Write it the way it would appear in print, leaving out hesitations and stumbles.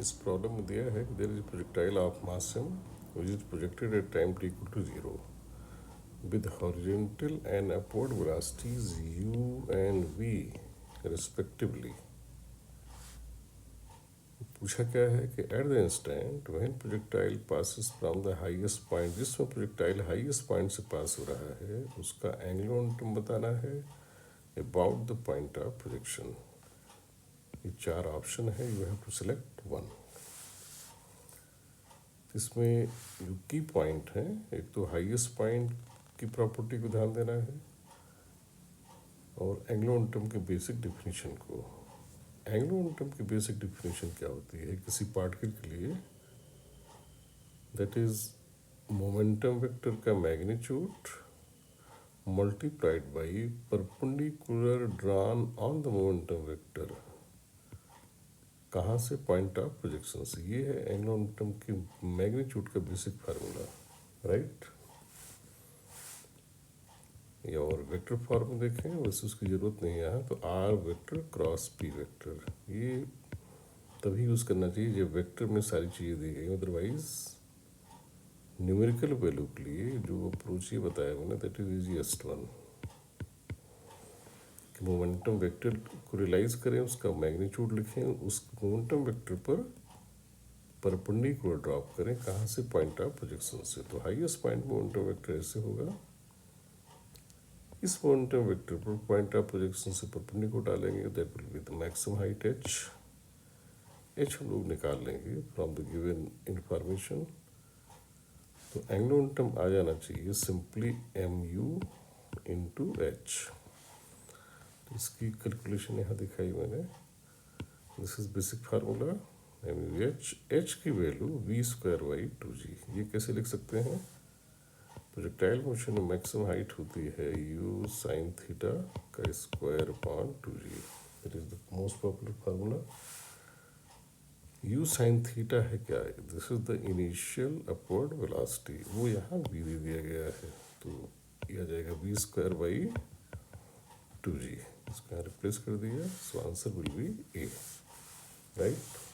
इस प्रॉब्लम में दिया है कि there is projectile of mass m which is projected at time t equal to 0 with horizontal and upward velocities u and v respectively. पूछा क्या है कि at the instant when projectile passes from the highest point, जिसमें projectile highest point से पास हो रहा है, उसका एंगुलर मोमेंटम बताना है about the point of projection. ये चार ऑप्शन है, you have to select one. इसमें जो की पॉइंट है, एक तो हाईएस्ट पॉइंट की प्रॉपर्टी को ध्यान देना है और एंगुलर मोमेंटम के बेसिक डेफिनेशन को. एंगुलर मोमेंटम की बेसिक डेफिनेशन क्या होती है किसी पार्टिकल के लिए? दैट इज मोमेंटम वेक्टर का magnitude multiplied by perpendicular drawn on the momentum vector. कहाँ से? पॉइंट ऑफ प्रोजेक्शन से. ये है एंगुलर मोमेंटम की मैग्नीट्यूड का बेसिक फार्मूला, राइट. या और वेक्टर फॉर्म में देखें, वैसे उसकी ज़रूरत नहीं है यहाँ. तो R vector cross P vector, ये तभी यूज़ करना चाहिए जब वेक्टर में सारी चीज़ें दी गई. अदरवाइज न्यूमेरिकल वैल्यू के लिए जो अप्रोच ये बताया मैंने, दैट इज इजीएस्ट वन. कि मोमेंटम वेक्टर को रियलाइज करें, उसका मैग्नीट्यूड लिखें, उस मोमेंटम वेक्टर पर परपेंडिकुलर ड्रॉप करें. कहाँ से? पॉइंट ऑफ प्रोजेक्शन से. तो हाईएस्ट पॉइंट मोमेंटम वेक्टर ऐसे होगा. इस मोमेंटम वेक्टर पर पॉइंट ऑफ प्रोजेक्शन से परपेंडिकुलर डालेंगे, that will be the maximum height H. H हम लोग निकाल लेंगे फ्रॉम द गिवन इंफॉर्मेशन. तो एंगुलर मोमेंटम आ जाना चाहिए simply M U into H. तो इसकी कैलकुलेशन यहाँ दिखाई मैंने. This is basic formula M U H. H की value V square by two G. ये कैसे लिख सकते हैं? प्रोजेक्टाइल मोशन में मैक्सिमम हाइट होती है यू साइन थीटा का square upon two G. That is the most popular formula. U sine theta है क्या? This is the initial upward velocity. वो यहाँ वी दे दिया गया है, तो यह आ जाएगा वी स्क्वायर बाई टू जी. इसको यहाँ रिप्लेस कर दिया. So answer will be A, right.